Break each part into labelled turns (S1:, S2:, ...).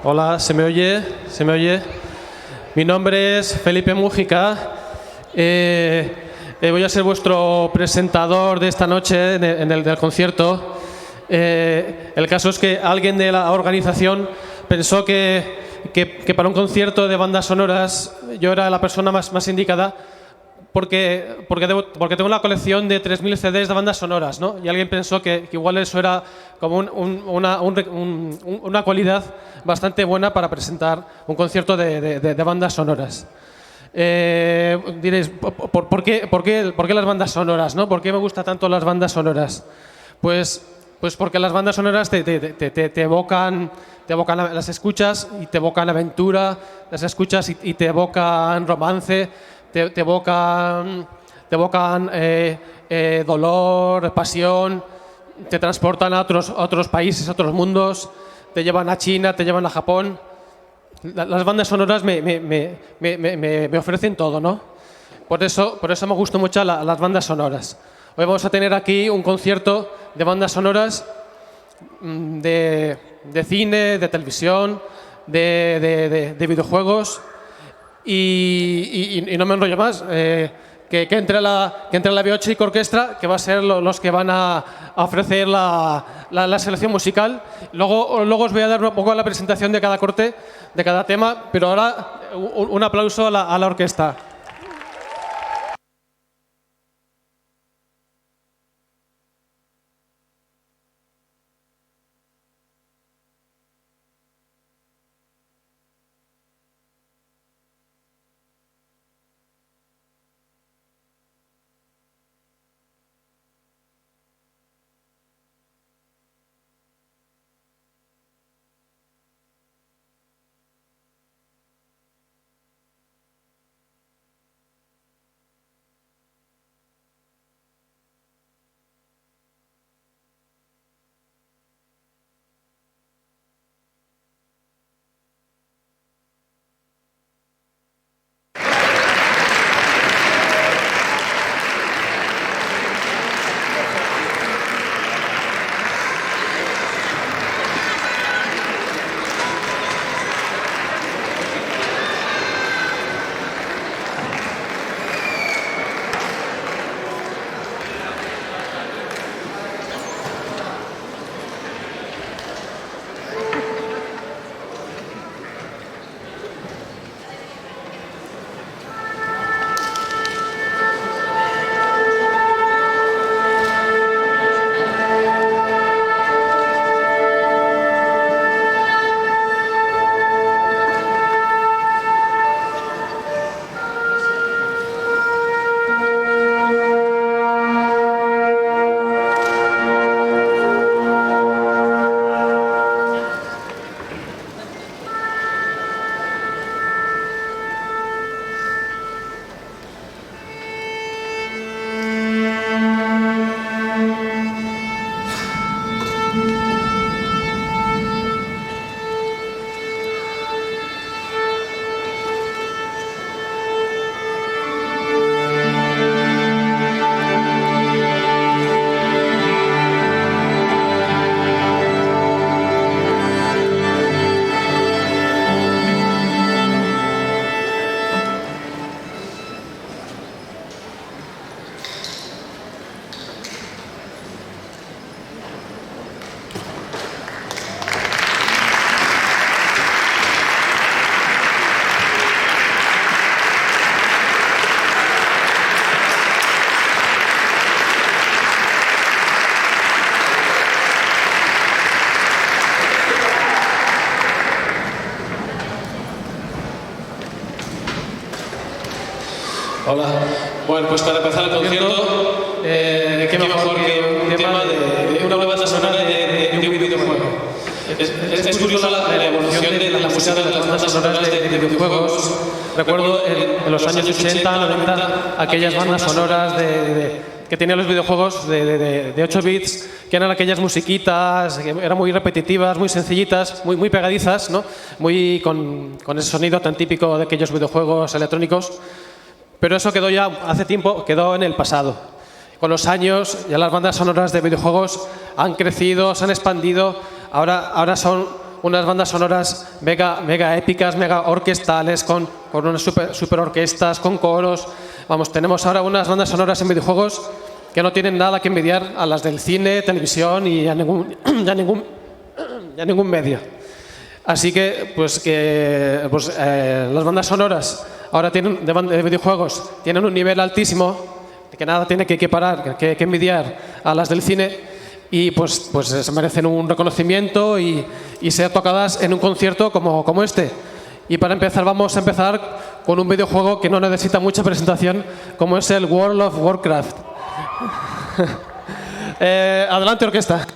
S1: Hola, ¿se me oye? ¿Se me oye? Mi nombre es Felipe Mújica. Voy a ser vuestro presentador de esta noche en el del concierto. El caso es que alguien de la organización pensó que para un concierto de bandas sonoras yo era la persona más indicada porque tengo una colección de 3.000 CDs de bandas sonoras, ¿no? Y alguien pensó que igual eso era como una cualidad bastante buena para presentar un concierto de bandas sonoras. Diréis, ¿por qué las bandas sonoras, ¿no? ¿Por qué me gustan tanto las bandas sonoras? Pues porque las bandas sonoras te evocan, las escuchas y te evocan aventura, las escuchas y te evocan romance, te evocan dolor, pasión, te transportan a otros países, a otros mundos, te llevan a China, te llevan a Japón. Las bandas sonoras me ofrecen todo, ¿no? Por eso me gustan mucho las bandas sonoras. Hoy vamos a tener aquí un concierto de bandas sonoras de cine, de televisión, de videojuegos y no me enrollo más. Que entre la Biochic Orquestra, que va a ser los que van a ofrecer la selección musical. Luego os voy a dar un poco la presentación de cada corte, de cada tema, pero ahora un aplauso a la orquesta.
S2: Hola. Bueno, pues para empezar el concierto, qué mejor que un tema de una banda sonora de un videojuego. Es curiosa la evolución de la música de las bandas sonoras de videojuegos.
S1: Recuerdo en los años 80, 90, aquellas bandas sonoras que tenían los videojuegos de 8 bits, que eran aquellas musiquitas que eran muy repetitivas, muy sencillitas, muy pegadizas, ¿no? Muy con ese sonido tan típico de aquellos videojuegos electrónicos. Pero eso quedó ya hace tiempo, quedó en el pasado. Con los años ya las bandas sonoras de videojuegos han crecido, se han expandido, ahora son unas bandas sonoras mega épicas, mega orquestales, con unas super orquestas, con coros. Vamos, tenemos ahora unas bandas sonoras en videojuegos que no tienen nada que envidiar a las del cine, televisión y a ningún medio. Así que, las bandas sonoras ahora de videojuegos tienen un nivel altísimo, que nada tiene que equiparar, que envidiar a las del cine, y pues se merecen un reconocimiento y ser tocadas en un concierto como este. Y para empezar, vamos a empezar con un videojuego que no necesita mucha presentación, como es el World of Warcraft. Adelante, orquesta.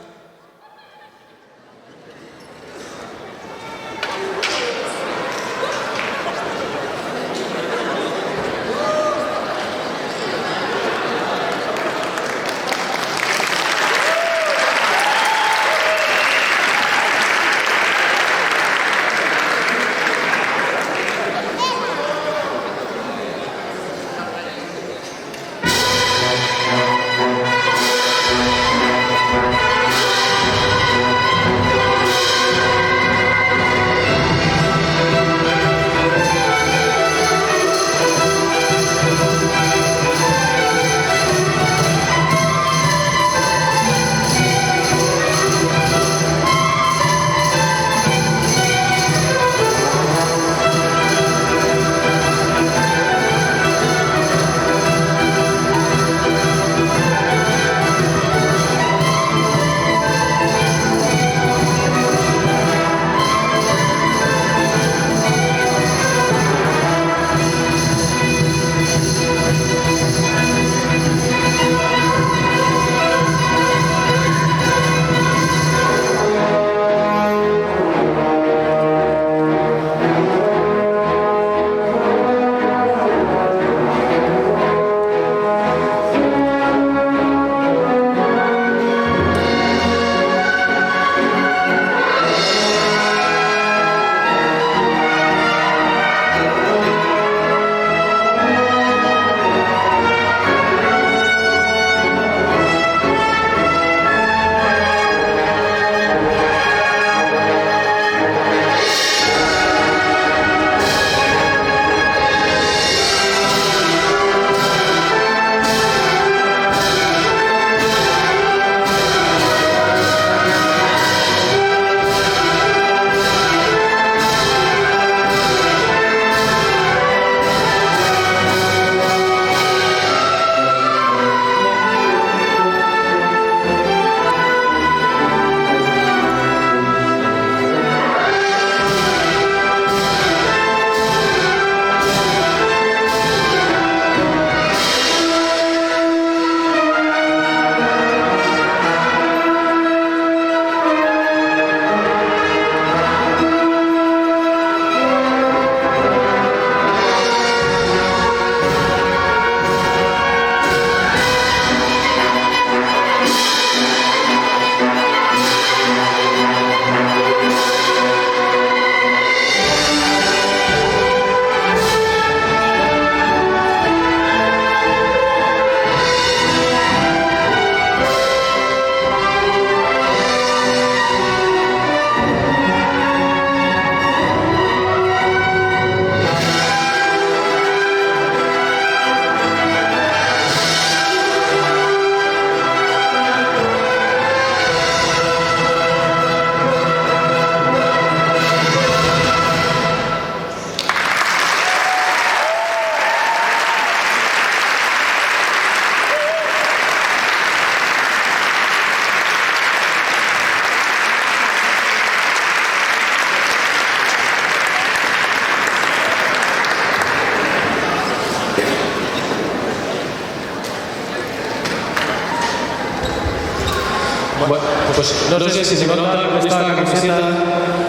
S2: Bueno, pues no sé si se nota con esta camiseta,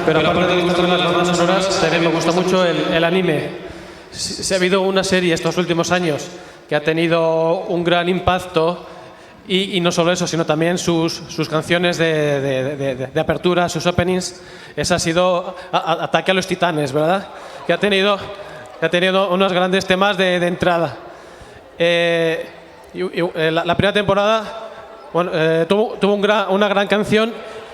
S2: pero aparte de gustarme las bandas sonoras,
S1: también me gusta mucho el anime. Se ha habido una serie estos últimos años que ha tenido un gran impacto y no solo eso, sino también sus canciones de apertura, sus openings. Esa ha sido Ataque a los Titanes, ¿verdad? Que ha tenido unos grandes temas de entrada. La primera temporada tuvo una gran canción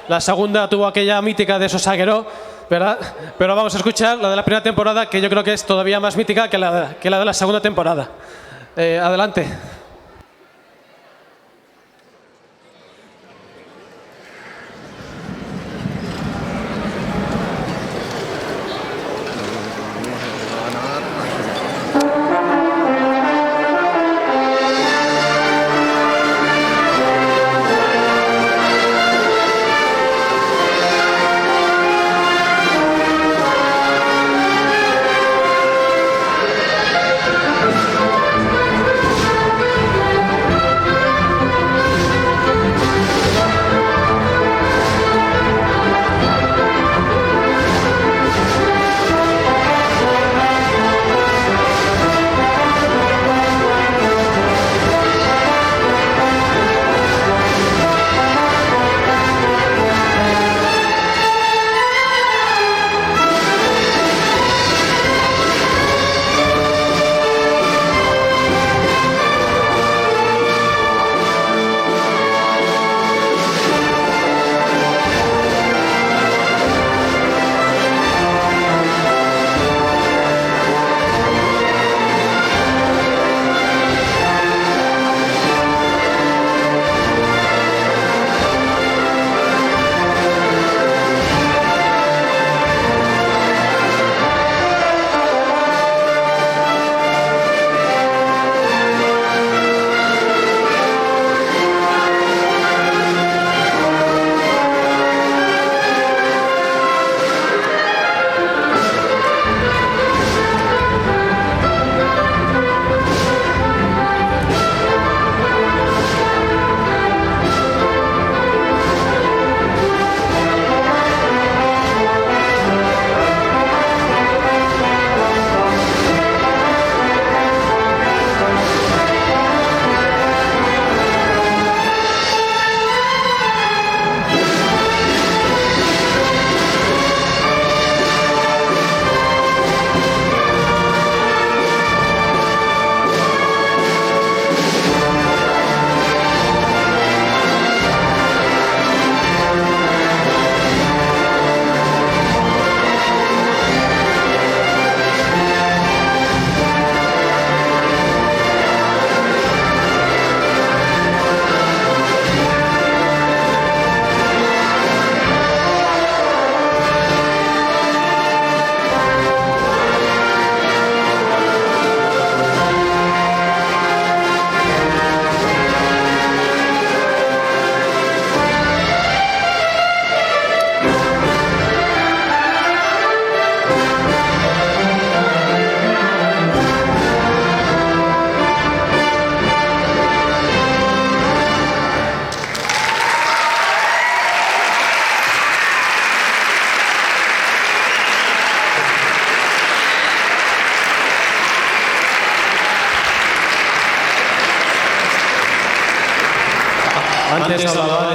S1: La segunda tuvo aquella mítica de Sosagueró, ¿verdad? Pero vamos a escuchar la de la primera temporada, que yo creo que es todavía más mítica que la de la segunda temporada. Adelante. Antes hablaba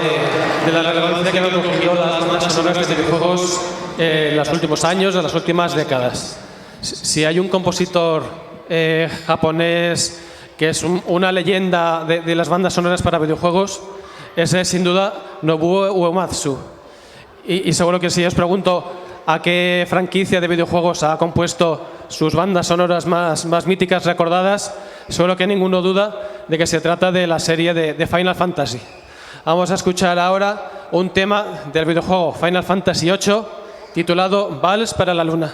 S1: de la relevancia que han cogido las bandas sonoras de videojuegos en los últimos años, en las últimas décadas. Si hay un compositor japonés que es una leyenda de las bandas sonoras para videojuegos, ese es sin duda Nobuo Uematsu. Y seguro que si os pregunto a qué franquicia de videojuegos ha compuesto sus bandas sonoras más míticas recordadas, seguro que ninguno duda de que se trata de la serie de Final Fantasy. Vamos a escuchar ahora un tema del videojuego Final Fantasy VIII titulado Vals para la Luna.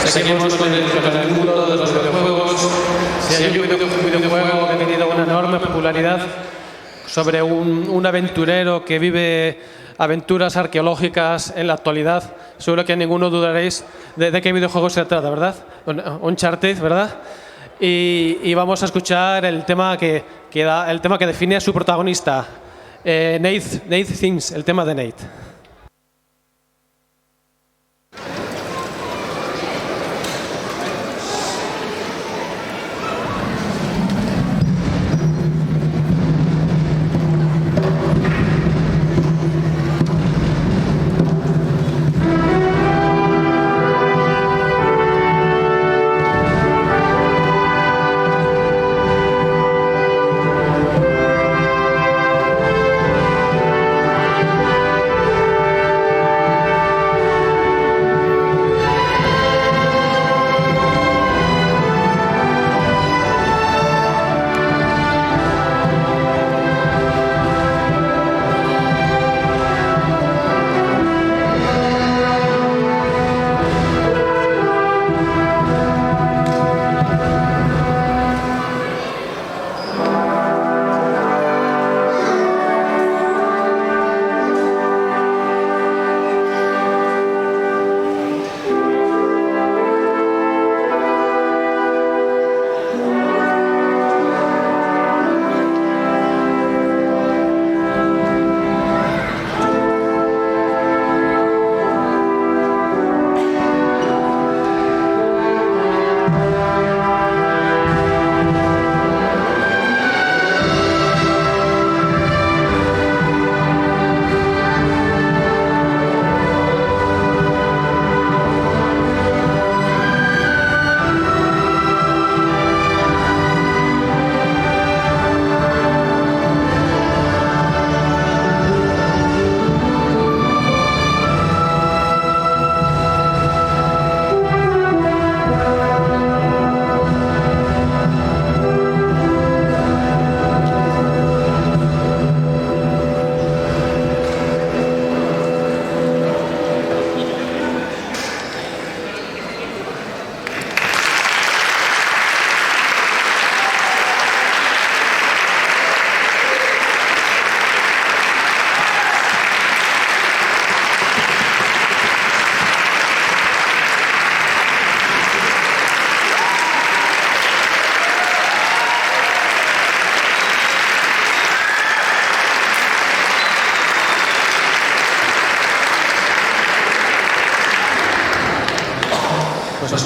S2: seguimos con el mundo de los videojuegos. Si hay un videojuego que ha tenido una enorme popularidad sobre un aventurero que vive aventuras arqueológicas en la actualidad, seguro que ninguno dudaréis de qué videojuego se trata, ¿verdad? Uncharted, ¿verdad? Y vamos a escuchar el tema que define a su protagonista, Nate Things, el tema de Nate.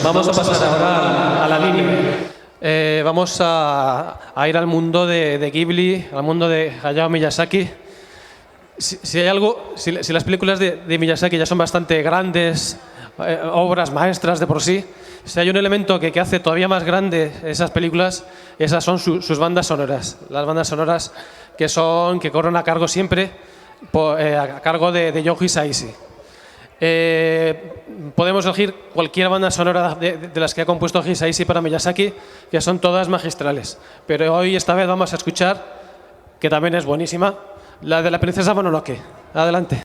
S2: Vamos a pasar ahora a la línea. Vamos a ir al mundo de Ghibli, al mundo de Hayao Miyazaki. Si hay algo, si las películas de Miyazaki ya son bastante grandes, obras maestras de por sí, si hay un elemento que hace todavía más grande esas películas, esas son sus bandas sonoras. Las bandas sonoras que corren a cargo siempre, a cargo de Yoji Saishi. Podemos elegir cualquier banda sonora de las que ha compuesto Hisaishi para Miyazaki, que son todas magistrales. Pero hoy, esta vez, vamos a escuchar, que también es buenísima, la de la princesa Mononoke. Adelante.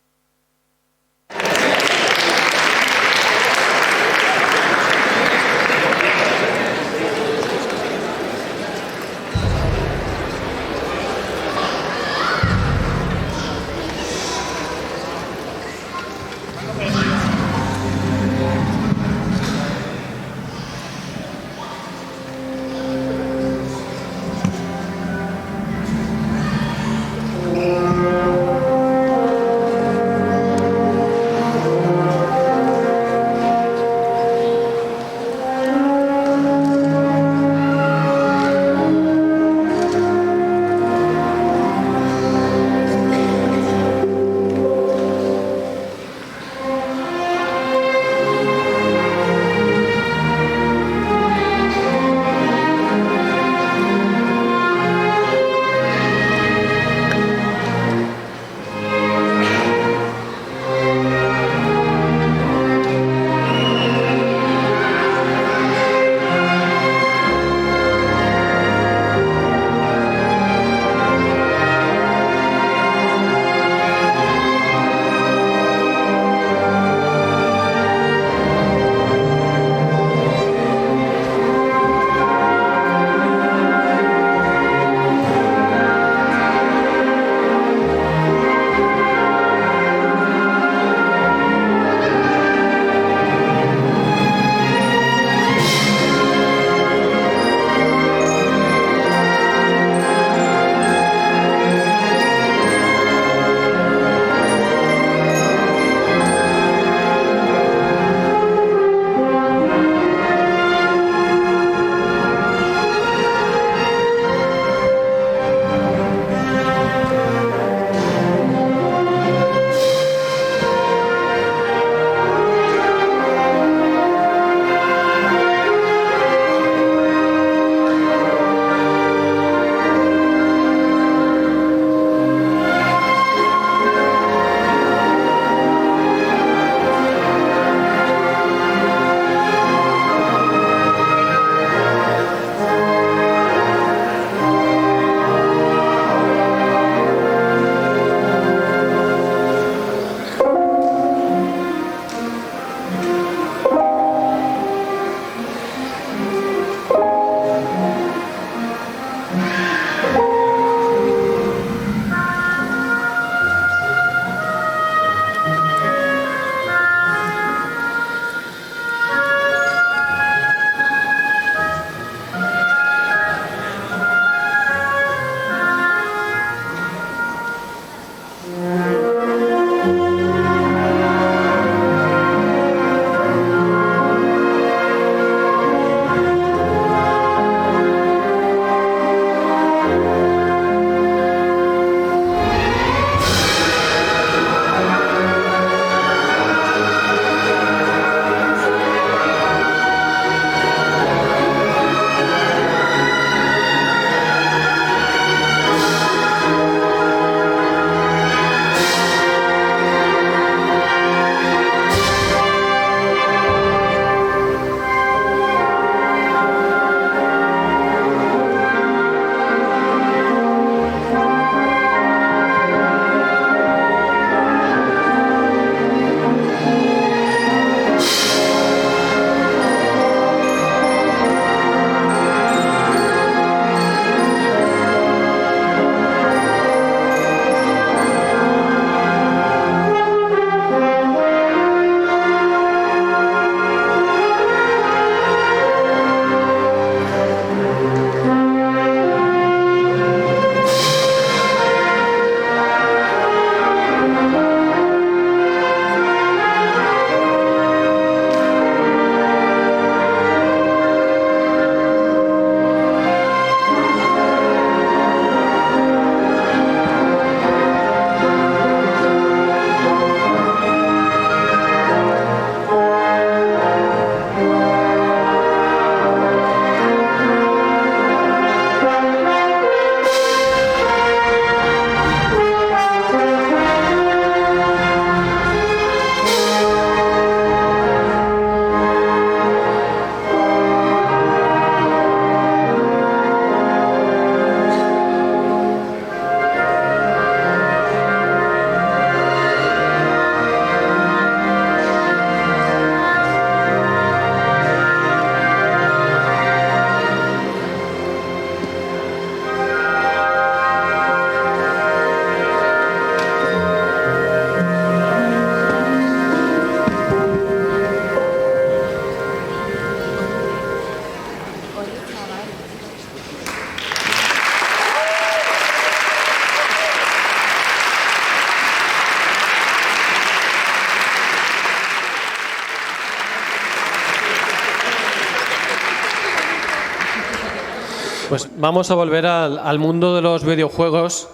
S1: Pues vamos a volver al mundo de los videojuegos.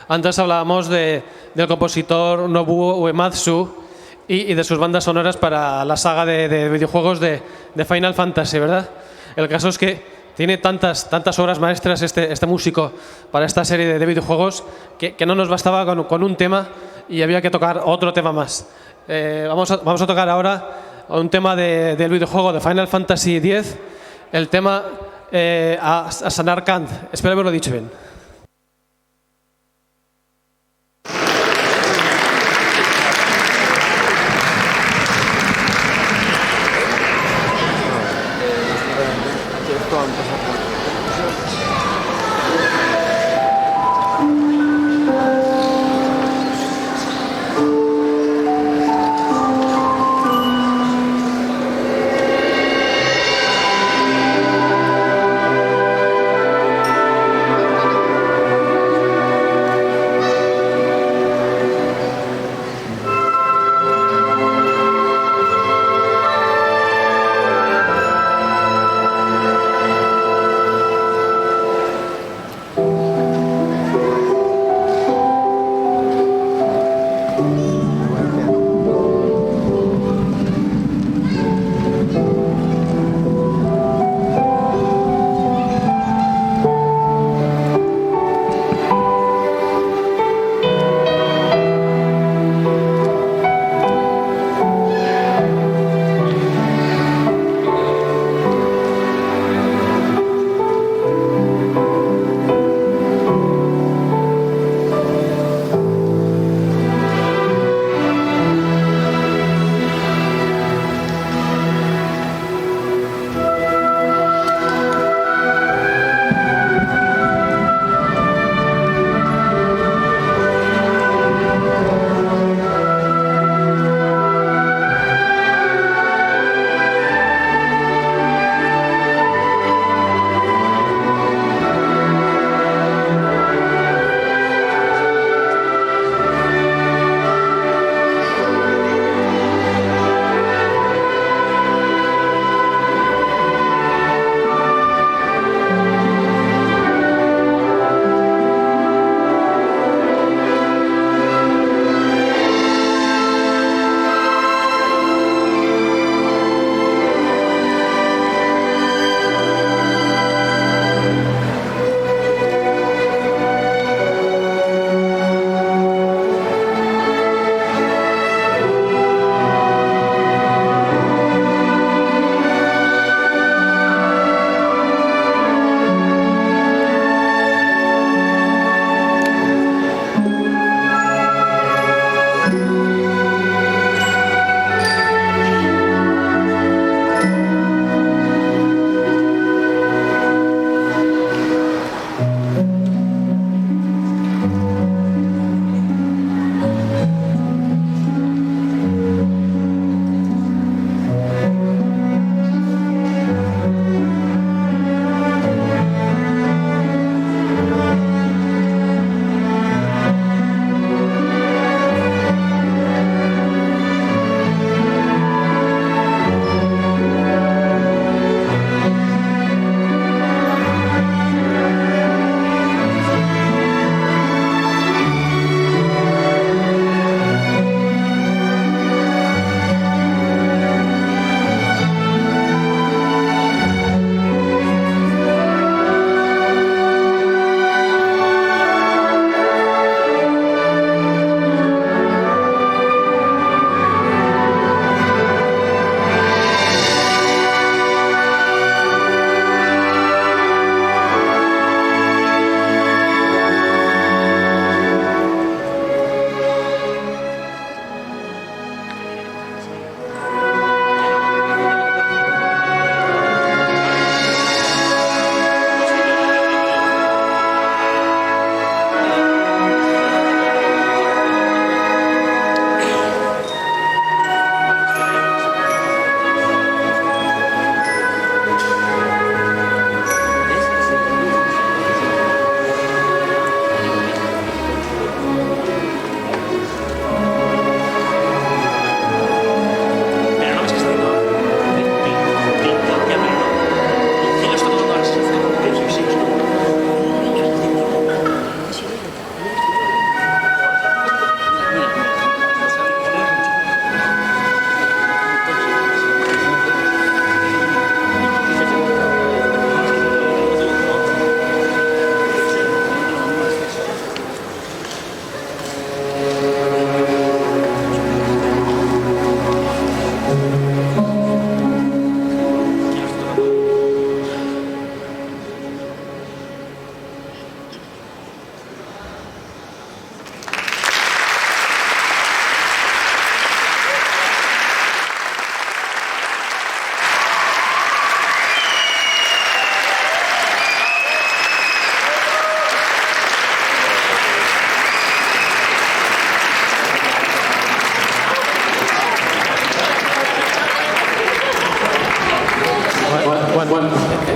S1: Antes hablábamos del compositor Nobuo Uematsu y de sus bandas sonoras para la saga de videojuegos de Final Fantasy, ¿verdad? El caso es que tiene tantas obras maestras este músico para esta serie de videojuegos que no nos bastaba con un tema y había que tocar otro tema más. Vamos a tocar ahora un tema del videojuego de Final Fantasy X, el tema a Samarkand. Espero haberlo dicho bien.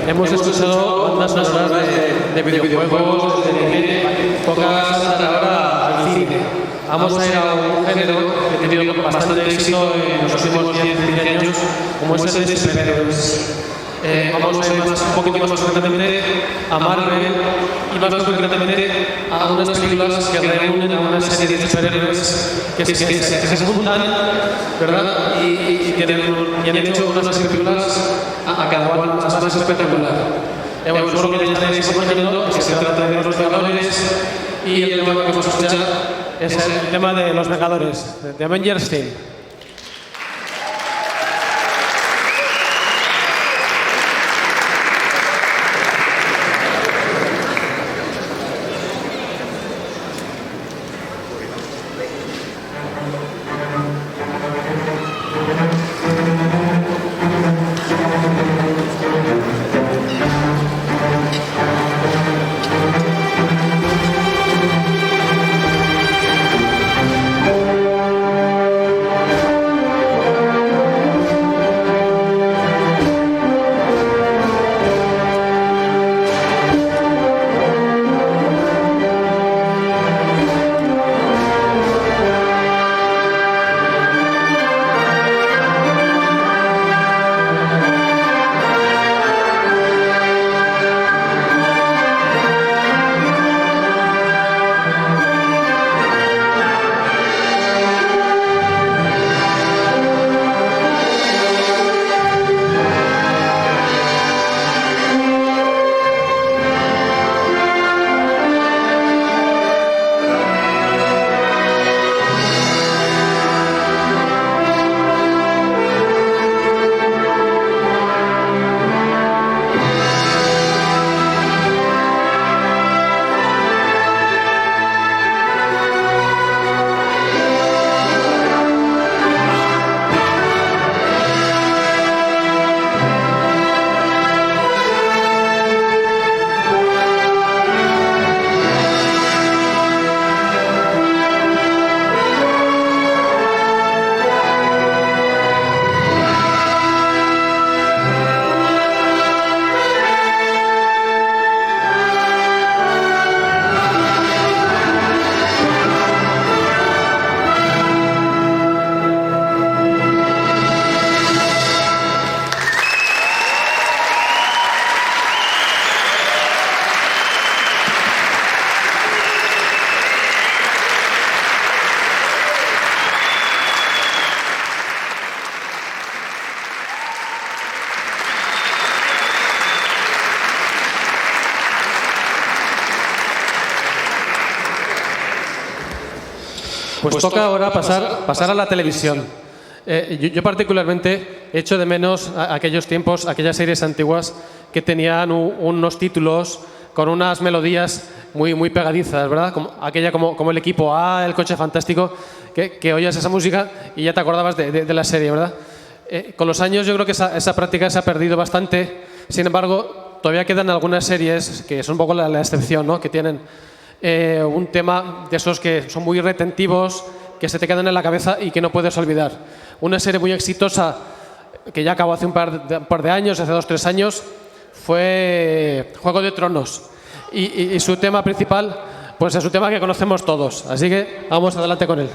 S1: hemos escuchado bandas sonoras de videojuegos, de anime, pocas ahora al cine. Vamos a ir a un género que ha tenido bastante éxito en los últimos 10-15 años, como es el de superhéroes. Vamos a ir un poquito más concretamente a Marvel y más concretamente a unas películas que reúnen a una serie de superhéroes que se juntan, ¿verdad? Y han hecho unas películas a cada cual más espectacular. Seguro que ya estaréis imaginando que se trata de los Vengadores y el tema que vamos a escuchar es el tema de los Vengadores, de Avengers Theme. Pues toca ahora pasar a la televisión. Yo particularmente echo de menos aquellos tiempos, aquellas series antiguas que tenían unos títulos con unas melodías muy pegadizas, ¿verdad? Como el equipo A, el coche fantástico, que oías esa música y ya te acordabas de la serie, ¿verdad? Con los años yo creo que esa práctica se ha perdido bastante. Sin embargo, todavía quedan algunas series que son un poco la excepción, ¿no? Que tienen un tema de esos que son muy retentivos, que se te quedan en la cabeza y que no puedes olvidar. Una serie muy exitosa que ya acabó hace un par de años, hace 2-3 años, fue Juego de Tronos. Y su tema principal, pues es un tema que conocemos todos. Así que vamos adelante con él.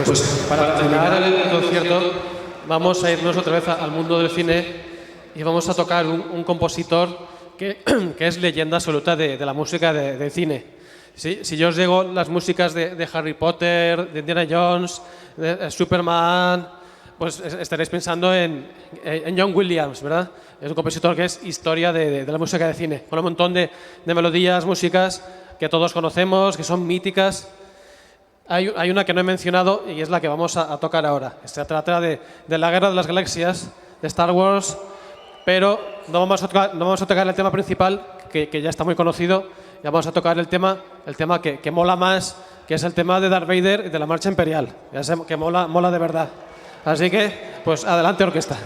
S1: pues para terminar el concierto vamos a irnos otra vez al mundo del cine y vamos a tocar un compositor que es leyenda absoluta de la música de cine. Si yo os digo las músicas de Harry Potter, de Indiana Jones, de Superman, pues estaréis pensando en John Williams, ¿verdad? Es un compositor que es historia de la música de cine, con un montón de melodías, músicas que todos conocemos, que son míticas. Hay una que no he mencionado y es la que vamos a tocar ahora. Se trata de la Guerra de las Galaxias, de Star Wars, pero no vamos a tocar el tema principal, que ya está muy conocido. Ya vamos a tocar el tema que mola más, que es el tema de Darth Vader y de la Marcha Imperial. Ya sé que mola de verdad. Así que, pues adelante, orquesta.